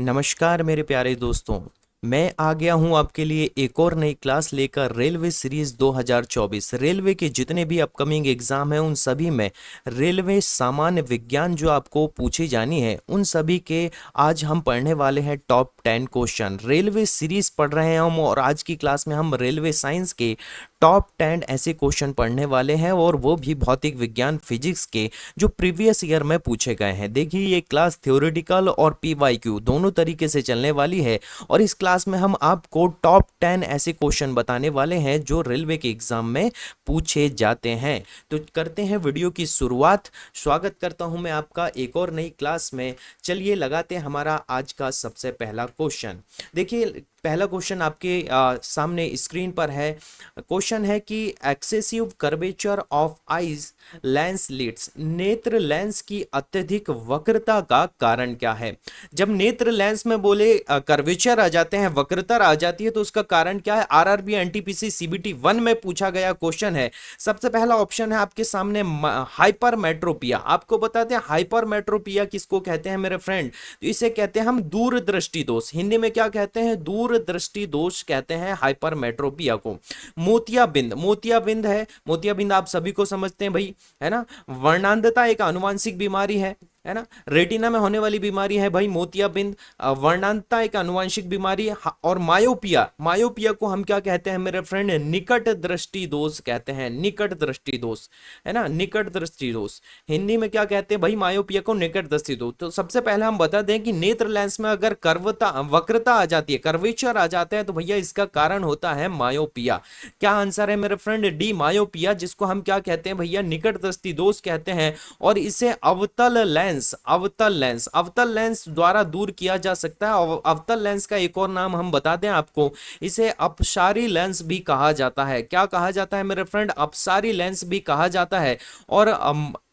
नमस्कार मेरे प्यारे दोस्तों। मैं आ गया हूं आपके लिए एक और नई क्लास लेकर रेलवे सीरीज 2024। रेलवे के जितने भी अपकमिंग एग्जाम हैं उन सभी में रेलवे सामान्य विज्ञान जो आपको पूछी जानी है उन सभी के आज हम पढ़ने वाले हैं टॉप 10 क्वेश्चन। रेलवे सीरीज पढ़ रहे हैं हम और आज की क्लास में हम रेलवे साइंस के टॉप 10 ऐसे क्वेश्चन पढ़ने वाले हैं और वो भी भौतिक विज्ञान फिजिक्स के जो प्रीवियस ईयर में पूछे गए हैं। देखिए ये क्लास थ्योरेटिकल और पीवाईक्यू दोनों तरीके से चलने वाली है और इस क्लास में हम आपको टॉप 10 ऐसे क्वेश्चन बताने वाले हैं जो रेलवे के एग्जाम में पूछे जाते हैं। तो करते हैं वीडियो की शुरुआत। स्वागत करता हूं मैं आपका एक और नई क्लास में। चलिए लगाते हैं हमारा आज का सबसे पहला क्वेश्चन। देखिए पहला क्वेश्चन आपके सामने स्क्रीन पर है। क्वेश्चन है कि excessive curvature of eyes lens leads, नेत्र लेंस की अत्यधिक वक्रता का कारण क्या है। जब नेत्र लेंस में बोले कर्वेचर आ जाते हैं, वक्रता आ जाती है, तो उसका कारण क्या है। आरआरबी एनटीपीसी सीबीटी 1 में पूछा गया क्वेश्चन है। सबसे पहला ऑप्शन है आपके सामने हाइपरमेट्रोपिया। आपको बताते हैं हाइपरमेट्रोपिया किसको कहते हैं मेरे फ्रेंड। तो इसे कहते हैं हम दूरदृष्टि दोष। हिंदी में क्या कहते हैं, दूरदृष्टि दोष कहते हैं हाइपरमेट्रोपिया को। मोतियाबिंद है। मोतियाबिंद आप सभी को समझते हैं भाई, है ना। वर्णांधता एक आनुवांशिक बीमारी है ना। रेटिना में होने वाली बीमारी है भाई मोतियाबिंद। वर्णांधता एक आनुवांशिक बीमारी है। और मायोपिया को हम क्या कहते हैं मेरे फ्रेंड, निकट दृष्टि दोष कहते हैं। निकट दृष्टि दोष, है ना, निकट दृष्टि दोष। हिंदी में क्या कहते हैं भाई, मायोपिया को निकट दृष्टि दोष। तो सबसे पहले हम बता दें कि नेत्र लेंस में अगर वक्रता आ जाती है, कर्वेचर आ जाता है, तो भैया इसका कारण होता है मायोपिया। क्या आंसर है मेरे फ्रेंड, डी मायोपिया, जिसको हम क्या कहते हैं भैया, निकट दृष्टि दोष कहते हैं। और इसे अवतल लेंस द्वारा दूर किया जा सकता है। और अवतल लेंस का एक और नाम हम बता दें आपको, इसे अपसारी लेंस भी कहा जाता है। क्या कहा जाता है मेरे फ्रेंड, अपसारी लेंस भी कहा जाता है। और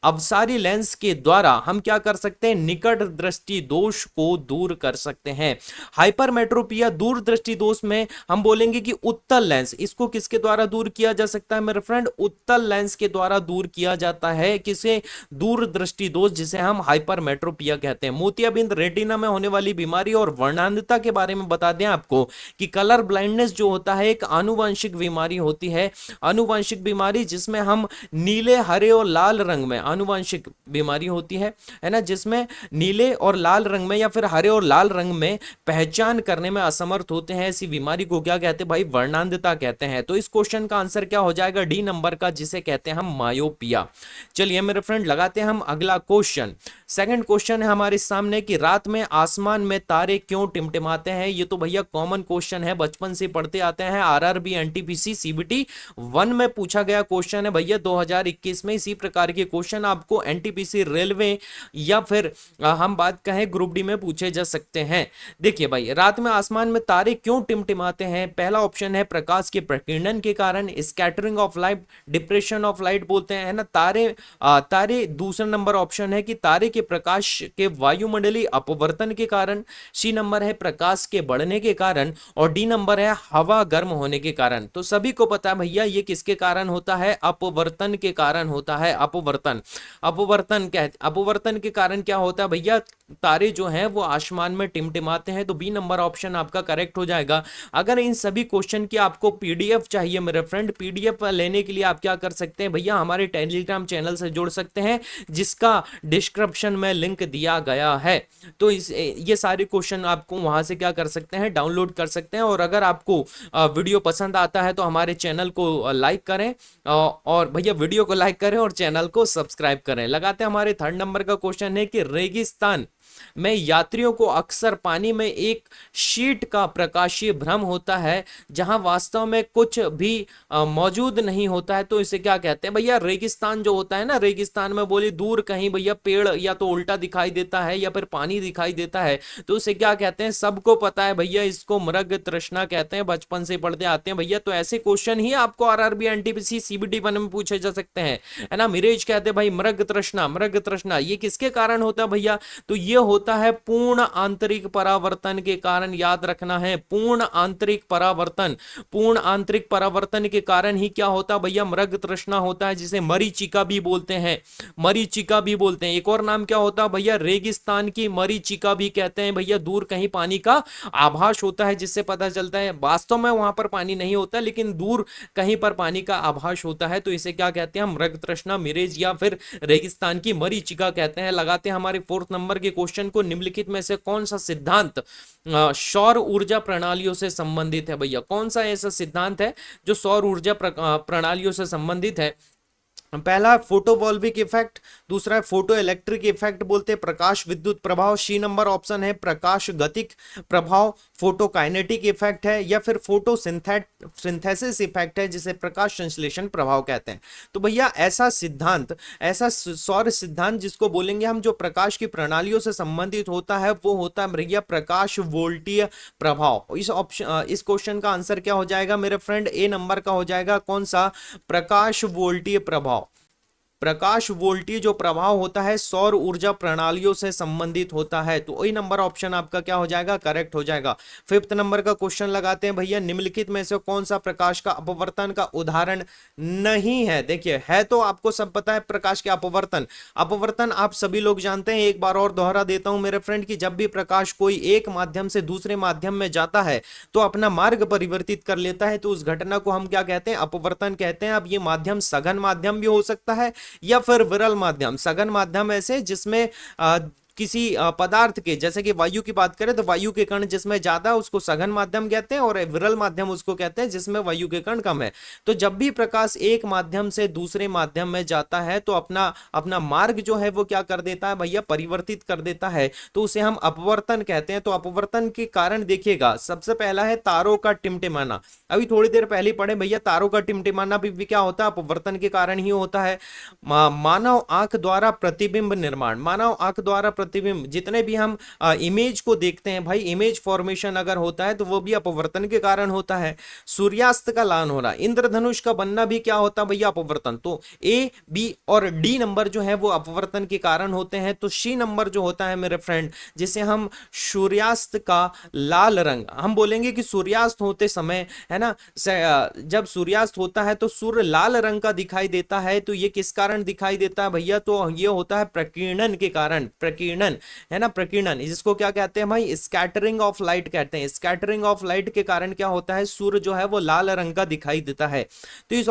अपसारी लेंस के द्वारा हम क्या कर सकते हैं, निकट दृष्टि दोष को दूर कर सकते हैं। हाइपरमेट्रोपिया दूर दृष्टि दोष में हम बोलेंगे कि उत्तल लेंस, इसको किसके द्वारा दूर किया जा सकता है मेरे फ्रेंड, उत्तल लेंस के द्वारा दूर किया जाता है। किसे, दूर दृष्टि दोष, जिसे हम हाइपरमेट्रोपिया कहते हैं। मोतियाबिंद रेटिना में होने वाली बीमारी और वर्णांधता के बारे में बता दें आपको कि कलर ब्लाइंडनेस जो होता है एक आनुवंशिक बीमारी होती है। आनुवंशिक बीमारी जिसमें हम नीले, हरे और लाल रंग में, आनुवंशिक बीमारी होती है ना, जिसमें नीले और लाल रंग में या फिर हरे और लाल रंग में पहचान करने में असमर्थ होते हैं। ऐसी बीमारी को क्या कहते हैं भाई, वर्णांधता कहते हैं। तो इस क्वेश्चन का आंसर क्या हो जाएगा, डी नंबर का, जिसे कहते हैं हम मायोपिया। चलिए मेरे फ्रेंड लगाते हैं हम अगला क्वेश्चन। सेकंड क्वेश्चन है हमारे सामने कि रात में आसमान में तारे क्यों टिमटिमाते हैं। ये तो भैया कॉमन क्वेश्चन है, बचपन से पढ़ते आते हैं। आरआरबी एनटीपीसी सीबीटी 1 में पूछा गया क्वेश्चन है भैया 2021 में। इसी प्रकार के क्वेश्चन आपको एनटीपीसी रेलवे या फिर हम बात कहें ग्रुप डी में पूछे जा सकते हैं। देखिए भाई, रात में आसमान में तारे क्यों टिमटिमाते हैं। पहला ऑप्शन है प्रकाश के प्रकीर्णन के कारण, scattering of light, depression of light बोलते हैं, है ना, तारे। दूसरा नंबर ऑप्शन है कि तारे के प्रकाश के वायुमंडलीय अपवर्तन के कारण। सी नंबर है प्रकाश के बढ़ने के कारण। और डी नंबर है हवा गर्म होने के कारण। तो सभी को पता है भैया ये किसके कारण होता है, अपवर्तन के कारण होता है। अपवर्तन के कारण क्या होता है भैया, तारे जो हैं वो आसमान में टिमटिमाते हैं। तो बी नंबर ऑप्शन आपका करेक्ट हो जाएगा। अगर इन सभी क्वेश्चन की आपको पीडीएफ चाहिए मेरे फ्रेंड, पीडीएफ लेने के लिए आप क्या कर सकते हैं भैया, हमारे टेलीग्राम चैनल से जुड़ सकते हैं, जिसका डिस्क्रिप्शन में लिंक दिया गया है। तो ये सारे क्वेश्चन आपको वहां से क्या कर सकते हैं, डाउनलोड कर सकते हैं। और अगर आपको वीडियो पसंद आता है तो हमारे चैनल को लाइक करें, और भैया वीडियो को लाइक करें और चैनल को सब्सक्राइब करें। लगाते हैं हमारे थर्ड नंबर का क्वेश्चन है कि रेगिस्तान में यात्रियों को अक्सर पानी में एक शीट का प्रकाशीय भ्रम होता है जहां वास्तव में कुछ भी मौजूद नहीं होता है। तो इसे क्या कहते हैं भैया, रेगिस्तान जो होता है ना, रेगिस्तान में बोले दूर कहीं भैया पेड़ या तो उल्टा दिखाई देता है या फिर पानी दिखाई देता है। तो इसे क्या कहते हैं, सबको पता है भैया, इसको मृग तृष्णा कहते हैं, बचपन से पढ़ते आते हैं भैया। तो ऐसे क्वेश्चन ही आपको आरआरबी एनटीपीसी सीबीटी 1 में पूछे जा सकते हैं, है ना। मिरेज कहते हैं भाई मृग तृष्णा, ये किसके कारण होता है भैया, तो ये होता है पूर्ण आंतरिक परावर्तन के कारण, याद रखना है, पूर्ण आंतरिक परावर्तन। पूर्ण आंतरिक परावर्तन के कारण ही क्या होता है भैया, मृग तृष्णा होता है, जिसे मरीचिका भी बोलते हैं, मरीचिका भी बोलते हैं। एक और नाम क्या होता है भैया, रेगिस्तान की मरीचिका भी कहते हैं भैया। दूर कहीं पानी का आभास होता है, जिससे पता चलता है वास्तव में वहां पर पानी नहीं होता, लेकिन दूर कहीं पर पानी का आभास होता है, तो इसे क्या कहते हैं, मृग तृष्णा, मिरेज या फिर रेगिस्तान की मरीचिका कहते हैं। लगाते हैं हमारे 4th नंबर के क्वेश्चन को। निम्नलिखित में से कौन सा सिद्धांत सौर ऊर्जा प्रणालियों से संबंधित है भैया? कौन सा ऐसा सिद्धांत है जो सौर ऊर्जा प्रणालियों से संबंधित है? पहला फोटोवॉल्विक इफेक्ट, दूसरा है फोटो इलेक्ट्रिक इफेक्ट बोलते हैं, प्रकाश विद्युत प्रभाव, सी नंबर ऑप्शन है प्रकाश गतिक प्रभाव, फोटोकाइनेटिक इफेक्ट है, या फिर फोटो सिंथेसिस इफेक्ट है, जिसे प्रकाश संश्लेषण प्रभाव कहते हैं। तो भैया ऐसा सिद्धांत, ऐसा सौर सिद्धांत जिसको बोलेंगे हम, जो प्रकाश की प्रणालियों से संबंधित होता है, वो होता है भैया प्रकाश वोल्टीय प्रभाव। इस ऑप्शन, इस क्वेश्चन का आंसर क्या हो जाएगा मेरे फ्रेंड, ए नंबर का हो जाएगा। कौन सा? प्रकाश वोल्टीय प्रभाव। प्रकाश वोल्टीय जो प्रभाव होता है सौर ऊर्जा प्रणालियों से संबंधित होता है, तो वही नंबर ऑप्शन आपका क्या हो जाएगा, करेक्ट हो जाएगा। 5th नंबर का क्वेश्चन लगाते हैं भैया, निम्नलिखित में से कौन सा प्रकाश का अपवर्तन का उदाहरण नहीं है? देखिए, है तो आपको सब पता है प्रकाश के अपवर्तन। अपवर्तन आप सभी लोग जानते हैं, एक बार और दोहरा देता हूं मेरे फ्रेंड, की जब भी प्रकाश कोई एक माध्यम से दूसरे माध्यम में जाता है तो अपना मार्ग परिवर्तित कर लेता है, तो उस घटना को हम क्या कहते हैं, अपवर्तन कहते हैं। अब ये माध्यम सघन माध्यम भी हो सकता है या फिर विरल माध्यम। सघन माध्यम ऐसे जिसमें किसी पदार्थ के, जैसे कि वायु की बात करें तो वायु के कण जिसमें ज्यादा, उसको सघन माध्यम कहते हैं, और विरल माध्यम उसको कहते हैं जिसमें वायु के कण कम है। तो जब भी प्रकाश एक माध्यम से दूसरे माध्यम में जाता है तो अपना अपना मार्ग जो है वो क्या कर देता है भैया, परिवर्तित कर देता है, तो उसे हम अपवर्तन कहते हैं। तो अपवर्तन के कारण देखिएगा, सबसे पहला है तारों का टिमटिमाना। अभी थोड़ी देर पहले पढ़े भैया, तारों का टिमटिमाना भी क्या होता है, अपवर्तन के कारण ही होता है। मानव आंख द्वारा प्रतिबिंब निर्माण, मानव आंख द्वारा प्रतिबिंब, जितने भी हम इमेज को देखते हैं भाई, इमेज फॉर्मेशन अगर होता है तो वो भी अपवर्तन के कारण होता है। सूर्यास्त का लान होना, इंद्रधनुष का बनना भी क्या होता है भैया, अपवर्तन। तो ए, बी और डी नंबर जो है वो अपवर्तन के कारण होते हैं। तो सी नंबर जो होता है मेरे फ्रेंड, जिसे हम सूर्यास्त का लाल रंग, हम बोलेंगे कि सूर्यास्त होते समय है ना, जब सूर्यास्त होता है तो सूर्य लाल रंग का दिखाई देता है। तो ये किस कारण दिखाई देता है भैया, तो ये होता है प्रकीर्णन के कारण। प्रकीर्णन है ना, प्रकीर्णन, जिसको क्या कहते हैं भाई, स्कैटरिंग ऑफ लाइट कहते हैं। स्कैटरिंग ऑफ लाइट के कारण क्या होता है, सूर्य जो है वो लाल रंग का दिखाई देता है। तो इस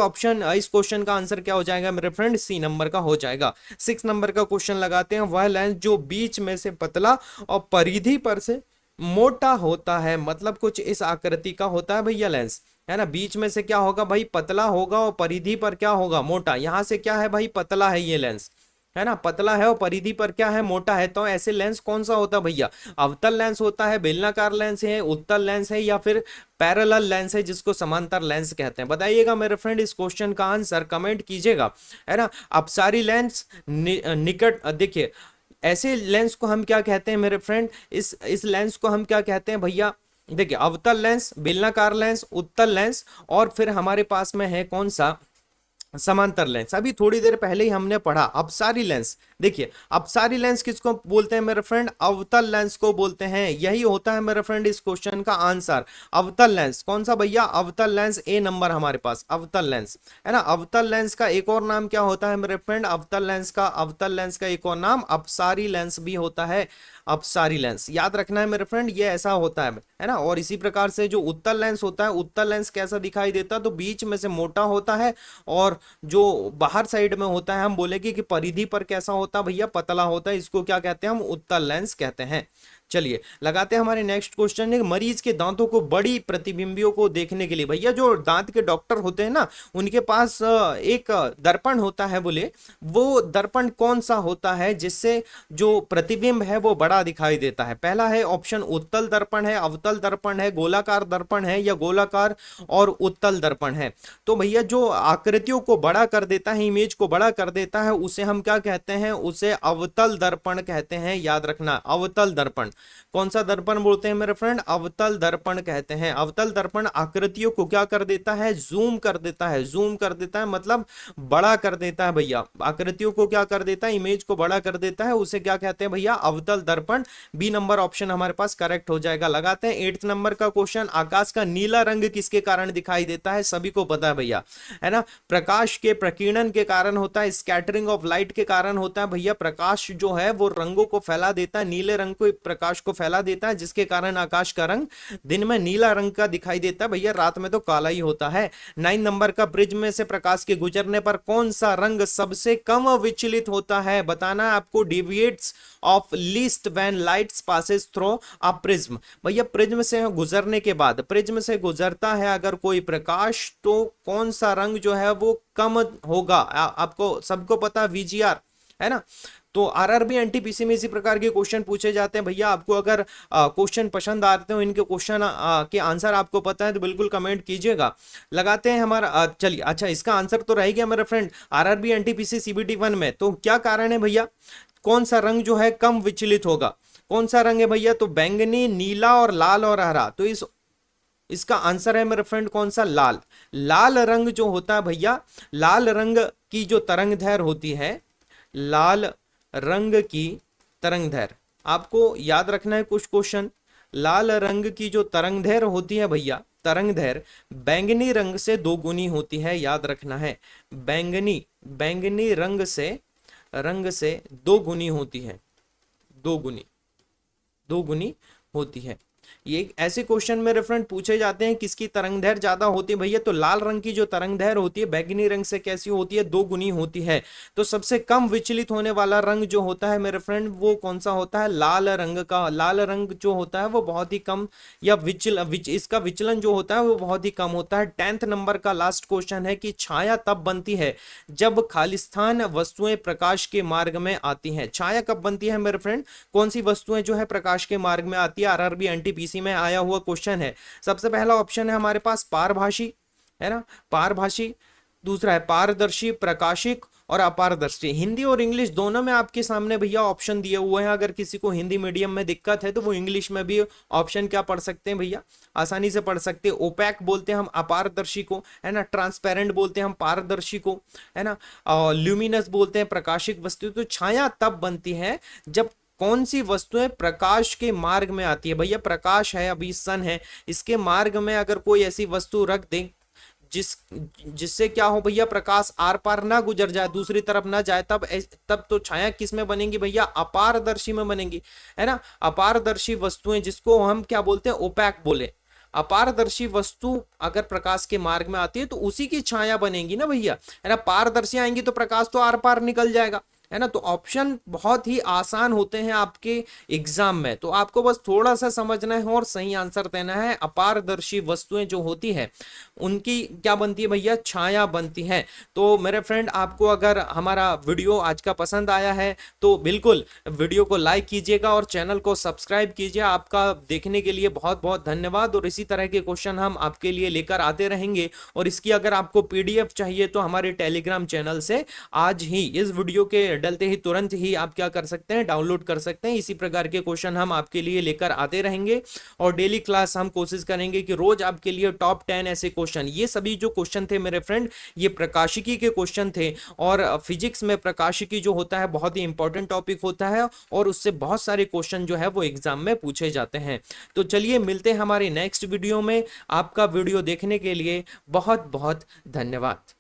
क्वेश्चन का आंसर क्या हो जाएगा मेरे फ्रेंड, सी नंबर का हो जाएगा। 6 नंबर का क्वेश्चन लगाते हैं, वह लेंस जो बीच में से पतला और परिधि पर से मोटा होता है, मतलब कुछ इस आकृति का होता है भैया लेंस, है ना। बीच में से क्या होगा भाई, पतला होगा, और परिधि पर क्या होगा, मोटा। यहां से क्या है भाई, पतला है ये लेंस, है ना, पतला है, और परिधि पर क्या है, मोटा है। तो ऐसे लेंस कौन सा होता है भैया, अवतल लेंस होता है, बेलनाकार लेंस है, उत्तल लेंस है, या फिर पैरेलल लेंस है, जिसको समांतर लेंस कहते हैं। बताइएगा मेरे फ्रेंड, इस क्वेश्चन का आंसर कमेंट कीजिएगा, है ना। अपसारी लेंस, निकट, देखिए ऐसे लेंस को हम क्या कहते हैं मेरे फ्रेंड, इस लेंस को हम क्या कहते हैं भैया, देखिए अवतल लेंस, बेलनाकार लेंस, उत्तल लेंस, और फिर हमारे पास में है कौन सा, समांतर लेंस। अभी थोड़ी देर पहले ही हमने पढ़ा अपसारी लेंस। देखिए अपसारी लेंस किसको बोलते हैं मेरे फ्रेंड, अवतल लेंस को बोलते हैं। यही होता है मेरे फ्रेंड इस क्वेश्चन का आंसर, अवतल लेंस। कौन सा भैया, अवतल लेंस, ए नंबर हमारे पास अवतल लेंस, है ना। अवतल लेंस का एक और नाम क्या होता है मेरे फ्रेंड, अवतल लेंस का एक और नाम अपसारी लेंस भी होता है। अपसारी लेंस याद रखना है मेरे फ्रेंड, ये ऐसा होता है ना। और इसी प्रकार से जो उत्तल लेंस होता है, उत्तल लेंस कैसा दिखाई देता है, तो बीच में से मोटा होता है, और जो बाहर साइड में होता है, हम बोलेंगे कि परिधि पर कैसा होता है भैया, पतला होता है। इसको क्या कहते हैं हम, उत्तल लेंस कहते हैं। चलिए लगाते हैं हमारे नेक्स्ट क्वेश्चन है, मरीज के दांतों को बड़ी प्रतिबिंबियों को देखने के लिए, भैया जो दांत के डॉक्टर होते हैं ना, उनके पास एक दर्पण होता है, बोले वो दर्पण कौन सा होता है जिससे जो प्रतिबिंब है वो बड़ा दिखाई देता है। पहला है ऑप्शन उत्तल दर्पण है, अवतल दर्पण है, गोलाकार दर्पण है, या गोलाकार और उत्तल दर्पण है। तो भैया जो आकृतियों को बड़ा कर देता है, इमेज को बड़ा कर देता है, उसे हम क्या कहते हैं, उसे अवतल दर्पण कहते हैं। याद रखना, अवतल दर्पण। कौन सा दर्पण बोलते हैं मेरे फ्रेंड? अवतल दर्पण कहते हैं। अवतल दर्पण आकृतियों को क्या कर देता है? जूम कर देता है। जूम कर देता है मतलब बड़ा कर देता है भैया। आकृतियों को क्या कर देता है? इमेज को बड़ा कर देता है, उसे क्या कहते हैं भैया? अवतल दर्पण। बी नंबर ऑप्शन हमारे पास करेक्ट हो जाएगा। लगाते हैं 8th नंबर का क्वेश्चन। आकाश का नीला रंग किसके कारण दिखाई देता है? सभी को पता है भैया, है ना? प्रकाश के प्रकीर्णन के कारण होता है, स्कैटरिंग ऑफ लाइट के कारण होता है भैया। प्रकाश जो है वो रंगों को फैला देता है, नीले रंग को प्रकाश को फैला देता है, जिसके कारण आकाश का रंग दिन में नीला रंग का दिखाई देता है भैया, रात में तो काला ही होता है। 9 नंबर का, प्रिज्म में से प्रकाश के गुजरने पर कौन सा रंग सबसे कम विचलित होता है? बताना है आपको। Deviates of least when lights passes through a prism. भैया प्रिज्म से गुजरने के बाद, प्रिज्म से गुजरता है अगर कोई प्रकाश, तो कौन सा रंग जो है वो कम होगा? आपको सबको पता है वीजीआर, है ना? तो आरआरबी एनटीपीसी में इसी प्रकार के क्वेश्चन पूछे जाते हैं भैया। आपको अगर क्वेश्चन पसंद आते हो, इनके क्वेश्चन के आंसर आपको पता है, तो बिल्कुल कमेंट कीजिएगा। लगाते हैं हमारा चलिए, अच्छा इसका आंसर तो रह गया मेरा फ्रेंड आरआरबी एनटीपीसी सीबीटी 1 में। तो क्या कारण है भैया? कौन सा रंग जो है कम विचलित होगा? कौन सा रंग है भैया? तो बैंगनी, नीला और लाल और हरा। तो इसका आंसर है मेरे फ्रेंड कौन सा? लाल। लाल रंग जो होता है भैया, लाल रंग की जो तरंगदैर्घ्य होती है, लाल रंग की तरंगदैर्घ्य, आपको याद रखना है कुछ क्वेश्चन। लाल रंग की जो तरंगदैर्घ्य होती है भैया, तरंगदैर्घ्य बैंगनी रंग से 2 गुनी होती है, याद रखना है। बैंगनी रंग से 2 गुनी होती है, 2 गुनी होती है। ये ऐसे क्वेश्चन मेरे फ्रेंड पूछे जाते हैं, किसकी तरंगदैर्घ्य ज्यादा होती है भैया? तो लाल रंग की जो तरंगदैर्घ्य होती है बैंगनी रंग से कैसी होती है? 2 गुनी होती है। तो सबसे कम विचलित होने वाला रंग जो होता है मेरे फ्रेंड, वो कौन सा होता है? लाल रंग का। लाल रंग जो होता है वो बहुत ही कम, या इसका विचलन जो होता है वो बहुत ही कम होता है। 10th नंबर का लास्ट क्वेश्चन है कि छाया तब बनती है जब खालिस्तान वस्तुएं प्रकाश के मार्ग में आती हैं। छाया कब बनती है मेरे फ्रेंड? कौन सी वस्तुएं जो है प्रकाश के मार्ग में आती है? आरआरबी एनटीपीसी में आया हुआ क्वेश्चन है। सबसे पहला ऑप्शन है हमारे पास पारभासी, है ना? पारभासी। दूसरा है पारदर्शी, प्रकाशिक और अपारदर्शी। हिंदी और इंग्लिश दोनों में आपके सामने भैया ऑप्शन दिए हुए हैं। अगर किसी को हिंदी मीडियम में दिक्कत है तो वो इंग्लिश में भी ऑप्शन क्या पढ़ सकते हैं भैया? आसानी से पढ़ सकते हैं। ओपैक बोलते हैं हम अपारदर्शी को, है ना? ट्रांसपेरेंट बोलते हैं हम पारदर्शी को, है ना? और ल्यूमिनस बोलते हैं प्रकाशिक वस्तु। तो छाया तब बनती है जब कौन सी वस्तुएं प्रकाश के मार्ग में आती है भैया? प्रकाश है, अभी सन है, इसके मार्ग में अगर कोई ऐसी वस्तु रख दे जिससे क्या हो भैया? प्रकाश आर पार ना गुजर जाए, दूसरी तरफ ना जाए, तब तो छाया किस में बनेगी भैया? अपारदर्शी में बनेगी, है ना? अपारदर्शी वस्तुएं, जिसको हम क्या बोलते हैं? ओपैक बोले। अपारदर्शी वस्तु अगर प्रकाश के मार्ग में आती है तो उसी की छाया बनेगी ना भैया, है ना? पारदर्शी आएंगी तो प्रकाश तो आर पार निकल जाएगा, है ना? तो ऑप्शन बहुत ही आसान होते हैं आपके एग्जाम में, तो आपको बस थोड़ा सा समझना है और सही आंसर देना है। अपारदर्शी वस्तुएं जो होती है उनकी क्या बनती है भैया? छाया बनती है। तो मेरे फ्रेंड, आपको अगर हमारा वीडियो आज का पसंद आया है तो बिल्कुल वीडियो को लाइक कीजिएगा और चैनल को सब्सक्राइब कीजिए। आपका देखने के लिए बहुत बहुत धन्यवाद। और इसी तरह के क्वेश्चन हम आपके लिए लेकर आते रहेंगे। और इसकी अगर आपको पीडीएफ चाहिए तो हमारे टेलीग्राम चैनल से आज ही, इस वीडियो के डलते ही तुरंत ही आप क्या कर सकते हैं? डाउनलोड कर सकते हैं। इसी प्रकार के क्वेश्चन हम आपके लिए लेकर आते रहेंगे और डेली क्लास हम कोशिश करेंगे कि रोज आपके लिए टॉप 10 ऐसे क्वेश्चन, ये सभी जो क्वेश्चन थे मेरे फ्रेंड, ये प्रकाशिकी के क्वेश्चन थे। और फिजिक्स में प्रकाशिकी जो होता है बहुत ही इंपॉर्टेंट टॉपिक होता है और उससे बहुत सारे क्वेश्चन जो है वो एग्जाम में पूछे जाते हैं। तो चलिए मिलते हैं हमारे नेक्स्ट वीडियो में। आपका वीडियो देखने के लिए बहुत बहुत धन्यवाद।